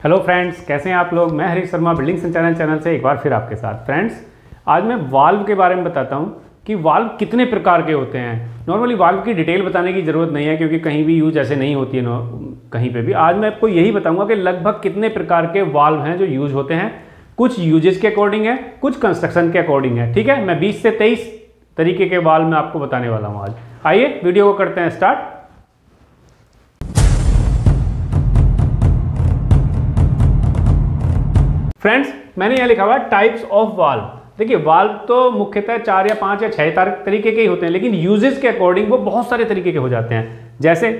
Hello friends, कैसे हैं आप लोग। मैं हरीश शर्मा बिल्डिंग संचालन चैनल से एक बार फिर आपके साथ। फ्रेंड्स, आज मैं वाल्व के बारे में बताता हूं कि वाल्व कितने प्रकार के होते हैं। नॉर्मली वाल्व की डिटेल बताने की ज़रूरत नहीं है क्योंकि कहीं भी यूज ऐसे नहीं होती है कहीं पे भी। आज मैं आपको यही बताऊंगा कि लगभग कितने प्रकार के वाल्व हैं जो यूज होते हैं। कुछ यूजेस के अकॉर्डिंग है, कुछ कंस्ट्रक्शन के अकॉर्डिंग है। ठीक है, मैं 20 से 23 तरीके के वाल्व मैं आपको बताने वाला हूँ आज। आइए वीडियो को करते हैं स्टार्ट। फ्रेंड्स, मैंने यह लिखा हुआ है टाइप्स ऑफ वाल्व। देखिए, वाल्व तो मुख्यतः 4 या 5 या 6 तरीके के ही होते हैं, लेकिन यूजेस के अकॉर्डिंग वो बहुत सारे तरीके के हो जाते हैं। जैसे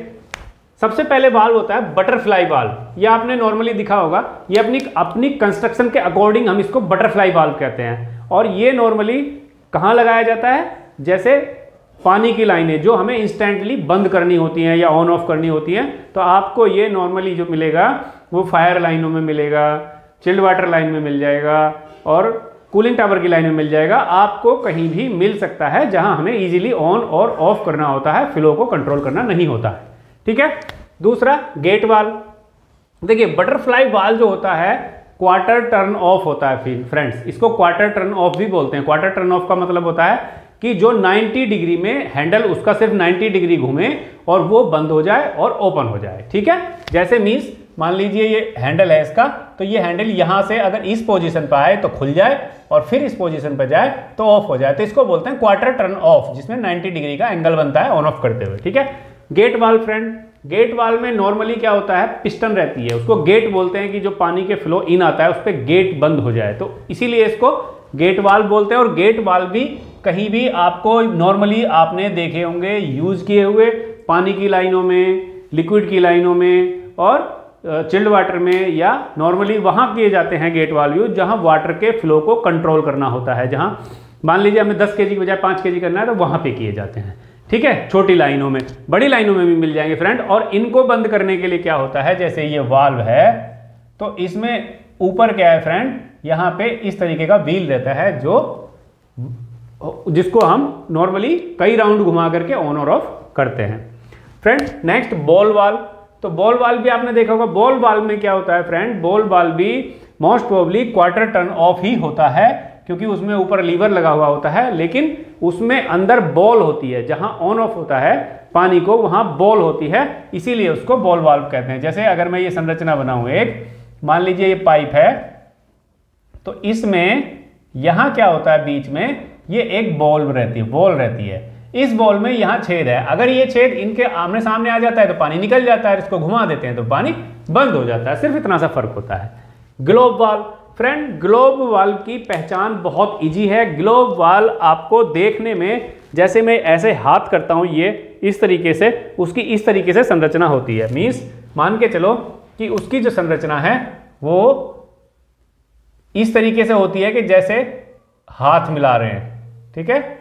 सबसे पहले वाल्व होता है बटरफ्लाई वाल्व। ये आपने नॉर्मली दिखा होगा। ये अपनी कंस्ट्रक्शन के अकॉर्डिंग हम इसको बटरफ्लाई वाल्व कहते हैं। और ये नॉर्मली कहाँ लगाया जाता है? जैसे पानी की लाइनें जो हमें इंस्टेंटली बंद करनी होती हैं या ऑन ऑफ करनी होती हैं, तो आपको ये नॉर्मली जो मिलेगा वो फायर लाइनों में मिलेगा, चिल्ड वाटर लाइन में मिल जाएगा और कूलिंग टावर की लाइन में मिल जाएगा। आपको कहीं भी मिल सकता है जहां हमें इजीली ऑन और ऑफ करना होता है, फ्लो को कंट्रोल करना नहीं होता है। ठीक है। दूसरा गेट वाल्व। देखिए, बटरफ्लाई वाल्व जो होता है क्वार्टर टर्न ऑफ होता है। फिर फ्रेंड्स, इसको क्वार्टर टर्न ऑफ भी बोलते हैं। क्वार्टर टर्न ऑफ का मतलब होता है कि जो 90 डिग्री में हैंडल उसका सिर्फ 90 डिग्री घूमे और वो बंद हो जाए और ओपन हो जाए। ठीक है। जैसे मीन्स मान लीजिए ये हैंडल है इसका, तो ये हैंडल यहां से अगर इस पोजीशन पर आए तो खुल जाए और फिर इस पोजीशन पर जाए तो ऑफ हो जाए। तो इसको बोलते हैं क्वार्टर टर्न ऑफ, जिसमें 90 डिग्री का एंगल बनता है ऑन ऑफ करते हुए। ठीक है। Gate valve friend, gate valve में नॉर्मली क्या होता है, पिस्टन रहती है, उसको गेट बोलते हैं कि जो पानी के फ्लो इन आता है उस पर गेट बंद हो जाए, तो इसीलिए इसको गेट वाल्व बोलते हैं। और गेट वाल्व भी कहीं भी आपको नॉर्मली आपने देखे होंगे यूज किए हुए, पानी की लाइनों में, लिक्विड की लाइनों में और चिल्ड वाटर में, या नॉर्मली वहाँ किए जाते हैं गेट वाल्व यूज जहाँ वाटर के फ्लो को कंट्रोल करना होता है। जहाँ मान लीजिए हमें 10 kg की बजाय 5 kg करना है तो वहाँ पे किए जाते हैं। ठीक है। छोटी लाइनों में, बड़ी लाइनों में भी मिल जाएंगे फ्रेंड। और इनको बंद करने के लिए क्या होता है, जैसे ये वाल्व है तो इसमें ऊपर क्या है फ्रेंड, यहाँ पे इस तरीके का व्हील रहता है जिसको हम नॉर्मली कई राउंड घुमा करके ऑन और ऑफ करते हैं। Friend, next ball valve. तो बॉल वाल्व भी आपने देखा होगा। बॉल वाल्व में क्या होता है फ्रेंड, बॉल वाल्व भी most probably quarter turn off ही होता है क्योंकि उसमें ऊपर लीवर लगा हुआ होता है, लेकिन उसमें अंदर बॉल होती है। जहां ऑन ऑफ होता है पानी को, वहां बॉल होती है, इसीलिए उसको बॉल वाल्व कहते हैं। जैसे अगर मैं ये संरचना बनाऊं, एक मान लीजिए ये पाइप है, तो इसमें यहां क्या होता है, बीच में ये एक बॉल रहती है। इस बॉल में यहां छेद है। अगर ये छेद इनके आमने सामने आ जाता है तो पानी निकल जाता है, इसको घुमा देते हैं तो पानी बंद हो जाता है। सिर्फ इतना सा फर्क होता है। Globe valve friend, globe valve की पहचान बहुत इजी है। ग्लोब वाल्व आपको देखने में, जैसे मैं ऐसे हाथ करता हूं ये इस तरीके से, उसकी इस तरीके से संरचना होती है। मीन्स मान के चलो कि उसकी जो संरचना है वो इस तरीके से होती है कि जैसे हाथ मिला रहे हैं। ठीक है।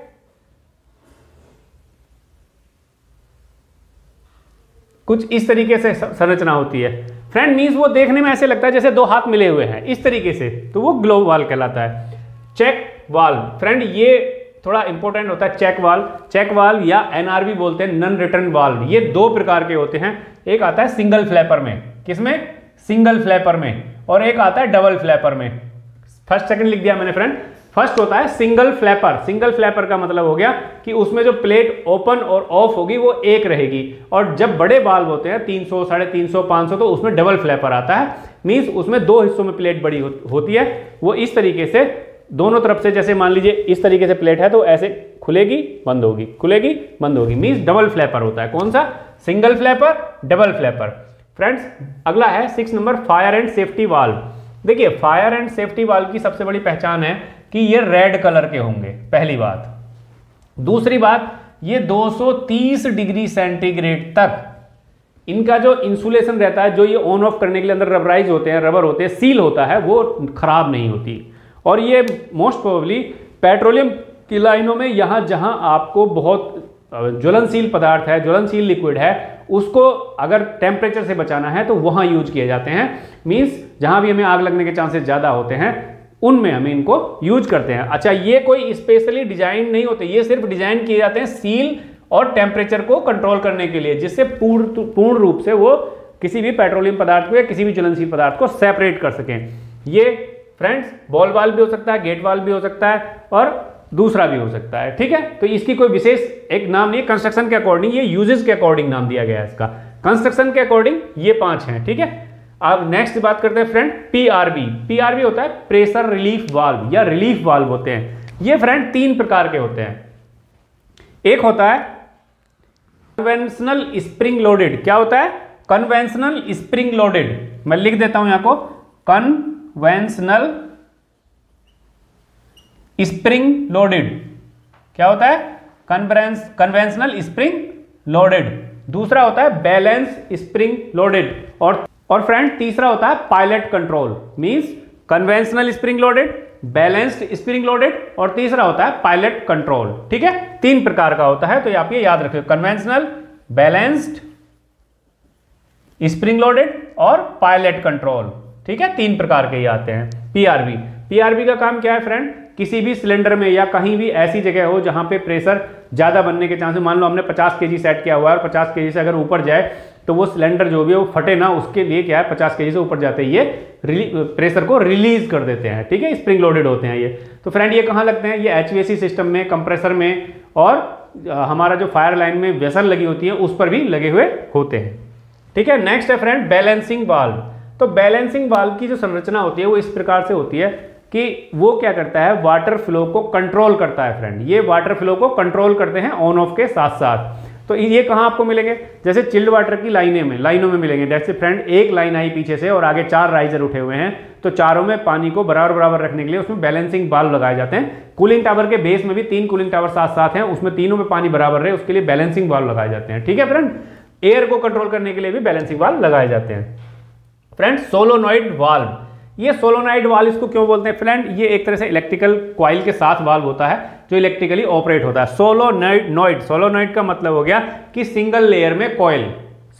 कुछ इस तरीके से संरचना होती है फ्रेंड। मीन्स वो देखने में ऐसे लगता है जैसे दो हाथ मिले हुए हैं इस तरीके से, तो वो ग्लोब वाल्व कहलाता है। चेक वाल्व फ्रेंड, ये थोड़ा इंपॉर्टेंट होता है। चेक वाल्व या एनआरवी बोलते हैं, नॉन रिटर्न वाल्व। ये 2 प्रकार के होते हैं। एक आता है सिंगल फ्लैपर में, किसमें, सिंगल फ्लैपर में, और एक आता है डबल फ्लैपर में। फर्स्ट सेकंड लिख दिया मैंने फ्रेंड। फर्स्ट होता है सिंगल फ्लैपर। सिंगल फ्लैपर का मतलब हो गया कि उसमें जो प्लेट ओपन और ऑफ होगी वो एक रहेगी। और जब बड़े वाल्व होते हैं 300, 350, 500, तो उसमें डबल फ्लैपर आता है। मींस उसमें 2 हिस्सों में प्लेट बड़ी होती है। वो इस तरीके से दोनों तरफ से, जैसे मान लीजिए इस तरीके से प्लेट है तो ऐसे खुलेगी बंद होगी, खुलेगी बंद होगी। मींस डबल फ्लैपर होता है। कौन सा? Single flapper, double flapper. Friends, अगला है 6 number fire and safety valve. देखिए, फायर एंड सेफ्टी वाल्व की सबसे बड़ी पहचान है कि ये रेड कलर के होंगे, पहली बात। दूसरी बात, ये 230 डिग्री सेंटीग्रेड तक इनका जो इंसुलेशन रहता है, जो ये ऑन ऑफ करने के लिए अंदर रबराइज होते हैं, रबर होते हैं, सील होता है, वो खराब नहीं होती। और ये मोस्ट प्रोबेबली पेट्रोलियम की लाइनों में, यहाँ जहाँ आपको बहुत ज्वलनशील पदार्थ है, ज्वलनशील लिक्विड है, उसको अगर टेम्परेचर से बचाना है तो वहाँ यूज किए जाते हैं। मीन्स जहाँ भी हमें आग लगने के चांसेस ज़्यादा होते हैं उनमें हम इनको यूज करते हैं। अच्छा, ये कोई स्पेशली डिजाइन नहीं होते, ये सिर्फ डिजाइन किए जाते हैं सील और टेम्परेचर को कंट्रोल करने के लिए, जिससे पूर्ण रूप से वो किसी भी पेट्रोलियम पदार्थ को या किसी भी ज्वलनशील पदार्थ को सेपरेट कर सकें। ये फ्रेंड्स बॉल वाल्व भी हो सकता है, गेट वाल्व भी हो सकता है और दूसरा भी हो सकता है। ठीक है, तो इसकी कोई विशेष एक नाम नहीं है, कंस्ट्रक्शन के अकॉर्डिंग, ये यूजेस के अकॉर्डिंग नाम दिया गया है इसका। कंस्ट्रक्शन के अकॉर्डिंग ये 5 हैं। ठीक है, अब नेक्स्ट बात करते हैं फ्रेंड पीआरवी। पीआरवी होता है प्रेशर रिलीफ वाल्व या रिलीफ वाल्व होते हैं। ये फ्रेंड 3 प्रकार के होते हैं। एक होता है कन्वेंशनल स्प्रिंग लोडेड। क्या होता है? Conventional spring loaded. मैं लिख देता हूं यहां को, कन्वेंशनल स्प्रिंग लोडेड। क्या होता है? Conventional spring loaded. दूसरा होता है बैलेंस स्प्रिंग लोडेड और फ्रेंड तीसरा होता है pilot control. Means conventional spring loaded, balanced spring loaded और तीसरा होता है पायलट कंट्रोल। ठीक है, 3 प्रकार का होता है, तो आप ये याद रखिए, कन्वेंशनल, बैलेंस्ड स्प्रिंग लोडेड और पायलट कंट्रोल। ठीक है, 3 प्रकार के ये आते हैं। पीआरवी, पीआरवी का काम क्या है फ्रेंड? किसी भी सिलेंडर में या कहीं भी ऐसी जगह हो जहां पे प्रेशर ज्यादा बनने के चांसेस, मान लो हमने 50 केजी सेट किया हुआ है और 50 केजी से अगर ऊपर जाए तो वो सिलेंडर जो भी है वो फटे ना, उसके लिए क्या है 50 केजी से ऊपर जाते ही ये प्रेशर को रिलीज कर देते हैं। ठीक है, स्प्रिंग लोडेड होते हैं ये। तो फ्रेंड ये कहाँ लगते हैं? ये एचवीएसी सिस्टम में, कंप्रेसर में और हमारा जो फायर लाइन में वेसल लगी होती है उस पर भी लगे हुए होते हैं। ठीक है, नेक्स्ट है फ्रेंड बैलेंसिंग वाल्व। तो बैलेंसिंग वाल्व की जो संरचना होती है वो इस प्रकार से होती है कि वो क्या करता है, वाटर फ्लो को कंट्रोल करता है फ्रेंड। ये वाटर फ्लो को कंट्रोल करते हैं ऑन ऑफ के साथ साथ। तो ये कहाँ आपको मिलेंगे? जैसे चिल्ड वाटर की लाइनों में मिलेंगे। जैसे फ्रेंड एक लाइन आई पीछे से और आगे 4 राइजर उठे हुए हैं, तो चारों में पानी को बराबर बराबर रखने के लिए उसमें बैलेंसिंग वाल्व लगाए जाते हैं। कूलिंग टावर के बेस में भी 3 कूलिंग टावर साथ साथ हैं, उसमें तीनों में पानी बराबर रहे उसके लिए बैलेंसिंग वाल्व लगाए जाते हैं। ठीक है फ्रेंड, एयर को कंट्रोल करने के लिए भी बैलेंसिंग वाल्व लगाए जाते हैं। फ्रेंड सोलोनॉइड वाल्व, ये सोलोनॉइड वाल्व इसको क्यों बोलते हैं फ्रेंड? ये एक तरह से इलेक्ट्रिकल कॉइल के साथ वाल्व होता है जो इलेक्ट्रिकली ऑपरेट होता है। सोलोनॉइड का मतलब हो गया कि सिंगल लेयर में कॉइल,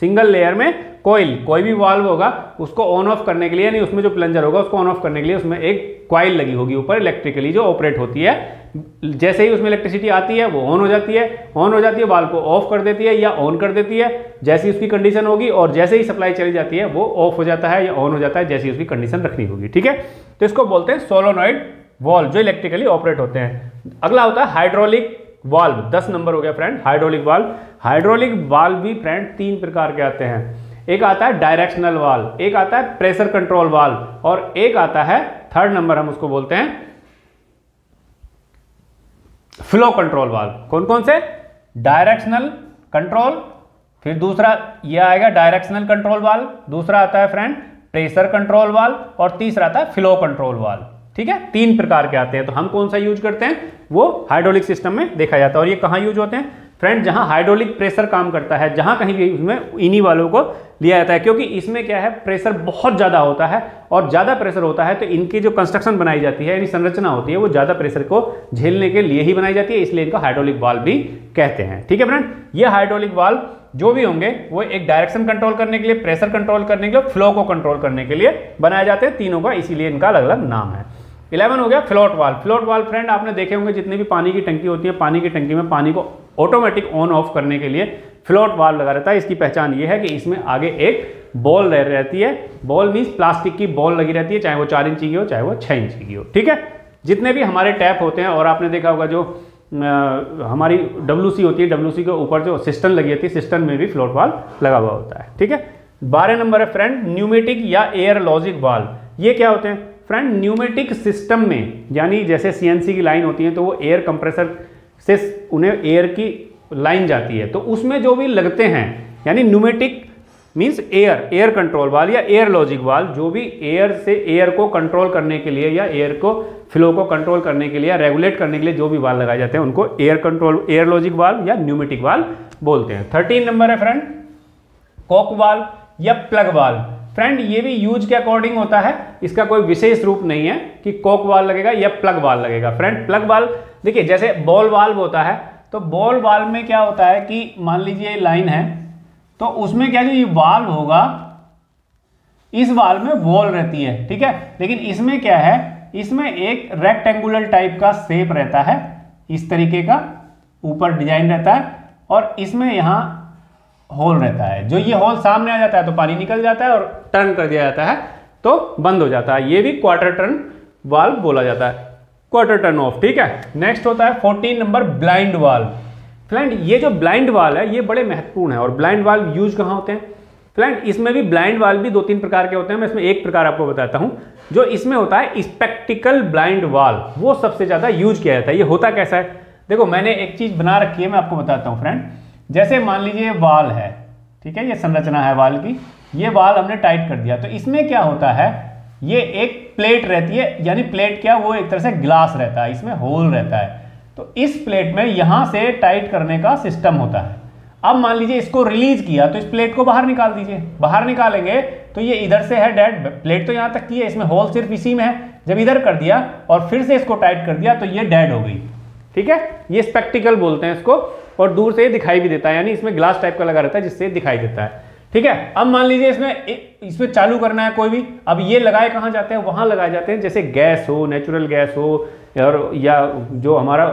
सिंगल लेयर में कॉइल। कोई भी वाल्व होगा उसको ऑन ऑफ करने के लिए, यानी उसमें जो प्लंजर होगा उसको ऑन ऑफ करने के लिए उसमें एक कॉइल लगी होगी ऊपर इलेक्ट्रिकली जो ऑपरेट होती है। जैसे ही उसमें इलेक्ट्रिसिटी आती है वो ऑन हो जाती है, वाल्व को ऑफ कर देती है या ऑन कर देती है जैसी उसकी कंडीशन होगी, और जैसे ही सप्लाई चली जाती है वो ऑफ हो जाता है या ऑन हो जाता है जैसी उसकी कंडीशन रखनी होगी। ठीक है, तो इसको बोलते हैं सोलोनॉइड वाल्व जो इलेक्ट्रिकली ऑपरेट होते हैं। अगला होता है हाइड्रोलिक वाल्व। 10 नंबर हो गया friend hydraulic valve. Hydraulic valve भी फ्रेंड 3 प्रकार के आते हैं। एक आता है डायरेक्शनल वाल्व, एक आता है प्रेशर कंट्रोल वाल्व और एक आता है 3rd नंबर हम उसको बोलते हैं फ्लो कंट्रोल वाल्व। कौन कौन से? डायरेक्शनल कंट्रोल, फिर दूसरा ये आएगा डायरेक्शनल कंट्रोल वाल्व, दूसरा आता है फ्रेंड प्रेशर कंट्रोल वाल्व और तीसरा आता है फ्लो कंट्रोल वाल्व। ठीक है, 3 प्रकार के आते हैं। तो हम कौन सा यूज करते हैं? वो हाइड्रोलिक सिस्टम में देखा जाता है। और ये कहाँ यूज होते हैं फ्रेंड? जहां हाइड्रोलिक प्रेशर काम करता है, जहां कहीं भी उसमें इन्हीं वालों को लिया जाता है, क्योंकि इसमें क्या है प्रेशर बहुत ज़्यादा होता है और ज़्यादा प्रेशर होता है तो इनकी जो कंस्ट्रक्शन बनाई जाती है यानी संरचना होती है वो ज़्यादा प्रेशर को झेलने के लिए ही बनाई जाती है, इसलिए इनको हाइड्रोलिक वाल्व भी कहते हैं। ठीक है फ्रेंड, ये हाइड्रोलिक वाल्व जो भी होंगे वो एक डायरेक्शन कंट्रोल करने के लिए, प्रेशर कंट्रोल करने के लिए, फ्लो को कंट्रोल करने के लिए बनाए जाते हैं तीनों का, इसीलिए इनका अलग अलग नाम है। 11 हो गया float valve. Float valve friend आपने देखे होंगे जितनी भी पानी की टंकी होती है, पानी की टंकी में पानी को ऑटोमेटिक ऑन ऑफ करने के लिए फ्लोट वाल्व लगा रहता है। इसकी पहचान ये है कि इसमें आगे एक बॉल रहती है। बॉल मीन्स प्लास्टिक की बॉल लगी रहती है, चाहे वो 4 इंच की हो चाहे वो 6 इंच की हो। ठीक है, जितने भी हमारे टैप होते हैं और आपने देखा होगा जो हमारी WC होती है, WC के ऊपर जो सिस्टम लगी होती है, सिस्टम में भी फ्लोट वाल्व लगा हुआ होता है। ठीक है, 12 नंबर है फ्रेंड न्यूमेटिक या एयर लॉजिक वाल्व। ये क्या होते हैं फ्रेंड? न्यूमेटिक सिस्टम में, यानी जैसे CNC की लाइन होती है तो वो एयर कंप्रेसर से उन्हें एयर की लाइन जाती है, तो उसमें जो भी लगते हैं, यानी pneumatic means air control valve या एयर लॉजिक वाल्व, जो भी एयर से एयर को कंट्रोल करने के लिए या एयर को फ्लो को कंट्रोल करने के लिए या रेगुलेट करने के लिए जो भी वाल्व लगाए जाते हैं उनको एयर लॉजिक वाल्व या न्यूमेटिक वाल्व बोलते हैं। 13 नंबर है फ्रेंड कॉक वाल्व या प्लग वाल्व। फ्रेंड ये भी यूज के अकॉर्डिंग होता है, इसका कोई विशेष रूप नहीं है कि कॉक वाल्व लगेगा या प्लग वाल्व लगेगा। फ्रेंड प्लग वाल्व देखिए जैसे बॉल वाल्व होता है, तो बॉल वाल्व में क्या होता है कि मान लीजिए लाइन है तो उसमें क्या जो ये वाल्व होगा, इस वाल्व में बॉल रहती है, ठीक है, लेकिन इसमें क्या है, इसमें एक रेक्टेंगुलर टाइप का शेप रहता है, इस तरीके का ऊपर डिजाइन रहता है और इसमें यहाँ होल रहता है। जो ये होल सामने आ जाता है तो पानी निकल जाता है और टर्न कर दिया जाता है तो बंद हो जाता है। ये भी क्वार्टर टर्न वाल्व बोला जाता है, क्वार्टर टर्न ऑफ। ठीक है, नेक्स्ट होता है 14 नंबर ब्लाइंड वाल्व। फ्रेंड ये जो ब्लाइंड वाल्व है ये बड़े महत्वपूर्ण है। और ब्लाइंड वाल्व यूज कहाँ होते हैं फ्रेंड? इसमें भी ब्लाइंड वाल्व भी 2-3 प्रकार के होते हैं। मैं इसमें एक प्रकार आपको बताता हूं। जो इसमें होता है स्पेक्टिकल ब्लाइंड वाल्व, वो सबसे ज्यादा यूज किया जाता है। ये होता कैसा है, देखो मैंने एक चीज बना रखी है, मैं आपको बताता हूं फ्रेंड। जैसे मान लीजिए वाल है, ठीक है, ये संरचना है वाल की, ये वाल हमने टाइट कर दिया, तो इसमें क्या होता है, ये एक प्लेट रहती है, यानी प्लेट क्या, वो एक तरह से ग्लास रहता है, इसमें होल रहता है। तो इस प्लेट में यहां से टाइट करने का सिस्टम होता है। अब मान लीजिए इसको रिलीज किया तो इस प्लेट को बाहर निकाल दीजिए। बाहर निकालेंगे तो ये इधर से है डेड, प्लेट तो यहां तक की है, इसमें होल सिर्फ इसी में है। जब इधर कर दिया और फिर से इसको टाइट कर दिया तो ये डेड हो गई। ठीक है, ये स्पेक्टिकल बोलते हैं इसको, और दूर से दिखाई भी देता है, यानी इसमें ग्लास टाइप का लगा रहता है जिससे दिखाई देता है। ठीक है, अब मान लीजिए इसमें चालू करना है कोई भी, अब ये लगाए कहाँ जाते हैं, वहां लगाए जाते हैं, जैसे गैस हो, नेचुरल गैस हो, और या जो हमारा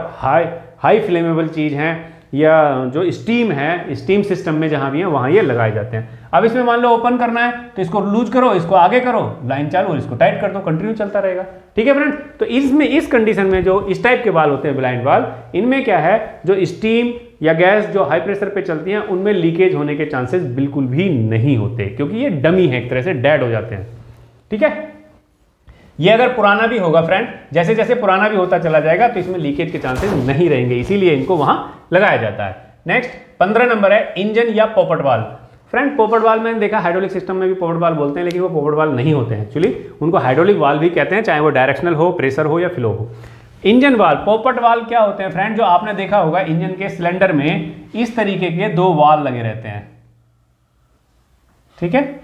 हाई फ्लेमेबल चीज है, या जो स्टीम है, स्टीम सिस्टम में जहां भी है वहां ये लगाए जाते हैं। अब इसमें मान लो ओपन करना है तो इसको लूज करो, इसको आगे करो, लाइन चालू, और इसको टाइट कर दो, कंटिन्यू चलता रहेगा। ठीक है फ्रेंड, तो इसमें इस कंडीशन में जो इस टाइप के वाल्व होते हैं ब्लाइंड वाल्व, इनमें क्या है, जो स्टीम या गैस जो हाई प्रेशर पे चलती हैं उनमें लीकेज होने के चांसेस बिल्कुल भी नहीं होते, क्योंकि ये डमी है, एक तरह से डेड हो जाते हैं। ठीक है, ये अगर पुराना भी होगा फ्रेंड, जैसे जैसे पुराना भी होता चला जाएगा तो इसमें लीकेज के चांसेस नहीं रहेंगे, इसीलिए इनको वहां लगाया जाता है। नेक्स्ट 15 नंबर है इंजन या पोपट वाल्व। फ्रेंड पोपट वाल्व मैंने देखा हाइड्रोलिक सिस्टम में भी पोपट वाल्व बोलते हैं, लेकिन वो पोपट वाल्व नहीं होते हैं, एक्चुअली उनको हाइड्रोलिक वाल्व भी कहते हैं, चाहे वो डायरेक्शनल हो, प्रेशर हो या फ्लो हो। इंजन वाल्व, पोपट वाल्व क्या होते हैं फ्रेंड, जो आपने देखा होगा इंजन के सिलेंडर में इस तरीके के 2 वाल्व लगे रहते हैं। ठीक है,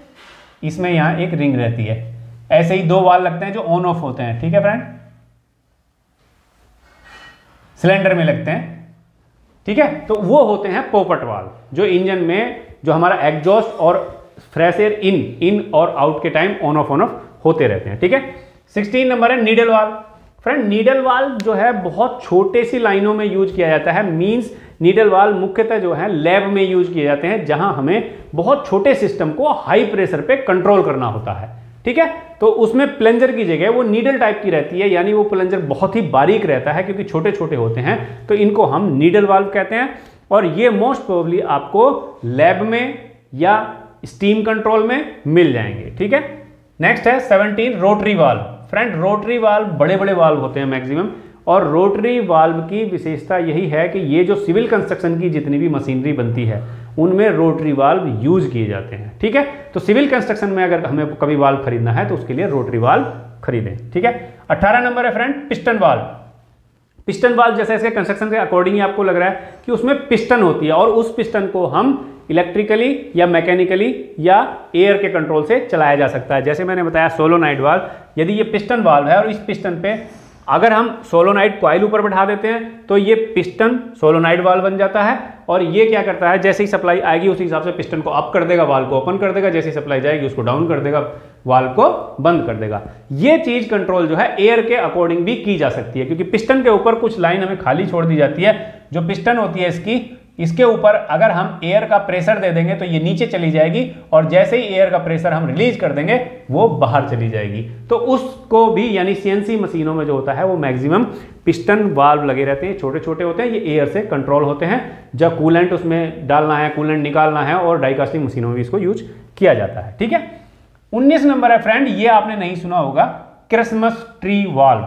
इसमें यहां एक रिंग रहती है, ऐसे ही 2 वाल्व लगते हैं जो ऑन ऑफ होते हैं। ठीक है फ्रेंड, सिलेंडर में लगते हैं। ठीक है, तो वो होते हैं पोपट वाल्व, जो इंजन में जो हमारा एग्जॉस्ट और फ्रेश एयर इन और आउट के टाइम ऑन ऑफ होते रहते हैं। ठीक है, 16 नंबर है needle valve. Friend needle valve जो है बहुत छोटे सी लाइनों में यूज किया जाता है, मींस नीडल वाल्व मुख्यतः जो है लैब में यूज किए जाते हैं, जहां हमें बहुत छोटे सिस्टम को हाई प्रेशर पे कंट्रोल करना होता है। ठीक है, तो उसमें प्लंजर की जगह वो नीडल टाइप की रहती है, यानी वो प्लंजर बहुत ही बारीक रहता है, क्योंकि छोटे छोटे होते हैं, तो इनको हम नीडल वाल्व कहते हैं। और ये मोस्ट प्रोबेबली आपको लैब में या स्टीम कंट्रोल में मिल जाएंगे। ठीक है, नेक्स्ट है 17 rotary valve. Friend rotary valve बड़े बड़े वाल्व होते हैं मैक्सिमम, और रोटरी वाल्व की विशेषता यही है कि ये जो सिविल कंस्ट्रक्शन की जितनी भी मशीनरी बनती है उनमें रोटरी वाल्व यूज किए जाते हैं। ठीक है, तो सिविल कंस्ट्रक्शन में अगर हमें कभी वाल्व खरीदना है तो उसके लिए रोटरी वाल्व खरीदें। ठीक है, 18 नंबर है friend piston valve. Piston valve जैसे इसके कंस्ट्रक्शन के अकॉर्डिंग ही आपको लग रहा है कि उसमें पिस्टन होती है, और उस पिस्टन को हम इलेक्ट्रिकली या मैकेनिकली या एयर के कंट्रोल से चलाया जा सकता है। जैसे मैंने बताया सोलोनाइड वाल्व, यदि ये पिस्टन वाल्व है और इस पिस्टन पे अगर हम सोलोनाइड कॉइल ऊपर बैठा देते हैं तो ये पिस्टन सोलोनाइड वाल्व बन जाता है, और ये क्या करता है, जैसे ही सप्लाई आएगी उसी हिसाब से पिस्टन को अप कर देगा, वाल्व को ओपन कर देगा, जैसे ही सप्लाई जाएगी उसको डाउन कर देगा, वाल्व को बंद कर देगा। ये चीज कंट्रोल जो है एयर के अकॉर्डिंग भी की जा सकती है, क्योंकि पिस्टन के ऊपर कुछ लाइन हमें खाली छोड़ दी जाती है। जो पिस्टन होती है इसके ऊपर अगर हम एयर का प्रेशर दे देंगे तो ये नीचे चली जाएगी, और जैसे ही एयर का प्रेशर हम रिलीज कर देंगे वो बाहर चली जाएगी। तो उसको भी, यानी सीएनसी मशीनों में जो होता है वो मैक्सिमम पिस्टन वाल्व लगे रहते हैं, छोटे छोटे होते हैं, ये एयर से कंट्रोल होते हैं। जब कूलेंट उसमें डालना है, कूलेंट निकालना है, और डाई कास्टिंग मशीनों में भी इसको यूज किया जाता है। ठीक है, 19 नंबर है फ्रेंड, ये आपने नहीं सुना होगा, क्रिसमस ट्री वाल्व।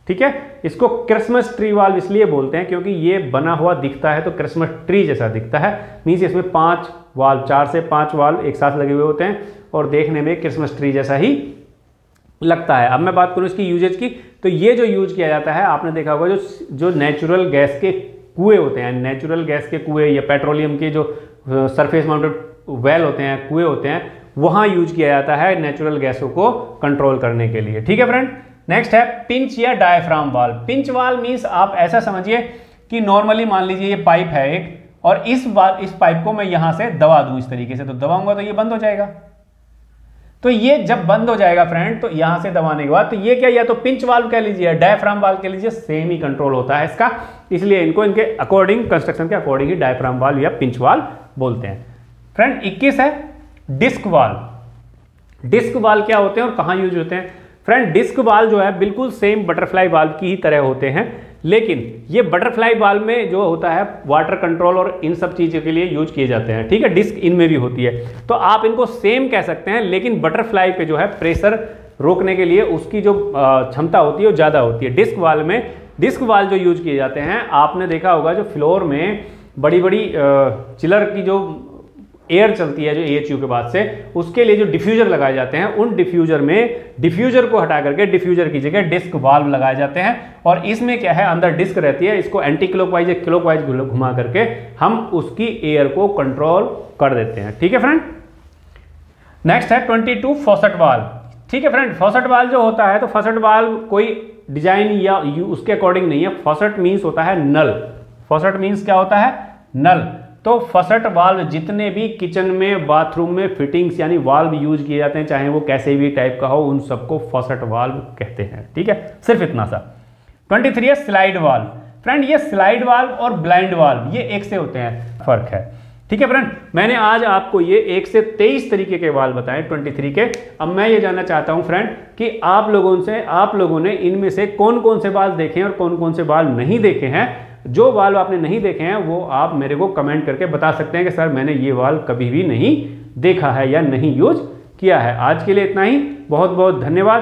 ठीक है, इसको क्रिसमस ट्री वाल्व इसलिए बोलते हैं क्योंकि ये बना हुआ दिखता है तो क्रिसमस ट्री जैसा दिखता है, मीन्स इसमें 5 वाल्व, 4 से 5 वाल्व एक साथ लगे हुए होते हैं और देखने में क्रिसमस ट्री जैसा ही लगता है। अब मैं बात करूं इसकी यूजेज की, तो ये जो यूज किया जाता है, आपने देखा होगा जो नेचुरल गैस के कुएं होते हैं, नेचुरल गैस के कुएं या पेट्रोलियम के जो सरफेस माउंटेड वेल होते हैं, कुएं होते हैं, वहां यूज किया जाता है नेचुरल गैसों को कंट्रोल करने के लिए। ठीक है फ्रेंड, नेक्स्ट है पिंच या diaphragm valve. Pinch valve means आप ऐसा समझिए कि नॉर्मली मान लीजिए ये पाइप है एक, और इस पाइप को मैं यहां से दबा दूं इस तरीके से, तो दबाऊंगा तो ये बंद हो जाएगा। तो ये जब बंद हो जाएगा फ्रेंड, तो यहां से दबाने के बाद तो ये क्या, या तो पिंच वाल्व कह लीजिए या डायफ्राम वाल्व कह लीजिए, सेम ही कंट्रोल होता है इसका, इसलिए इनको इनके अकॉर्डिंग, कंस्ट्रक्शन के अकॉर्डिंग ही डायफ्राम वाल्व या पिंच वाल्व बोलते हैं। फ्रेंड 21 है डिस्क वाल्व। डिस्क वाल्व क्या होते हैं और कहाँ यूज होते हैं? फ्रेंड डिस्क वाल्व जो है बिल्कुल सेम बटरफ्लाई वाल्व की ही तरह होते हैं, लेकिन ये बटरफ्लाई वाल्व में जो होता है वाटर कंट्रोल और इन सब चीज़ों के लिए यूज किए जाते हैं, ठीक है। डिस्क इनमें भी होती है, तो आप इनको सेम कह सकते हैं, लेकिन बटरफ्लाई पे जो है प्रेशर रोकने के लिए उसकी जो क्षमता होती है वो ज़्यादा होती है। डिस्क वाल्व में, डिस्क वाल्व जो यूज किए जाते हैं, आपने देखा होगा जो फ्लोर में बड़ी बड़ी चिलर की जो एयर चलती है जो AHU के बाद से, उसके लिए जो डिफ्यूजर लगाए जाते हैं, उन डिफ्यूजर में डिफ्यूजर को हटा करके डिफ्यूजर की जगह डिस्क वाल्व लगाए जाते हैं। और इसमें क्या है, अंदर डिस्क रहती है, इसको एंटी क्लॉकवाइज या क्लॉकवाइज घुमा करके हम उसकी एयर को कंट्रोल कर देते हैं, ठीक है फ्रेंड। नेक्स्ट है 22 फॉसेट वाल्व, ठीक है फ्रेंड। फॉसेट वाल्व जो होता है, तो फॉसेट वाल्व कोई डिजाइन या उसके अकॉर्डिंग नहीं है। फॉसेट मीन्स होता है नल। फॉसेट मीन्स क्या होता है? नल। तो फॉसेट वाल्व जितने भी किचन में, बाथरूम में फिटिंग्स यानी वाल्व यूज किए जाते हैं, चाहे वो कैसे भी टाइप का हो, उन सबको फॉसेट वाल्व कहते हैं, ठीक है। सिर्फ इतना सा। 23 है स्लाइड वाल्व। फ्रेंड ये स्लाइड वाल्व और ब्लाइंड वाल्व ये एक से होते हैं, फर्क है, ठीक है फ्रेंड। मैंने आज आपको ये 1 से 23 तरीके के वाल्व बताए 23 के। अब मैं ये जानना चाहता हूं फ्रेंड कि आप लोगों ने इनमें से कौन कौन से वाल्व देखे हैं और कौन कौन से वाल्व नहीं देखे हैं। जो वाल्व आपने नहीं देखे हैं वो आप मेरे को कमेंट करके बता सकते हैं कि सर मैंने ये वाल्व कभी भी नहीं देखा है या नहीं यूज किया है। आज के लिए इतना ही, बहुत बहुत धन्यवाद।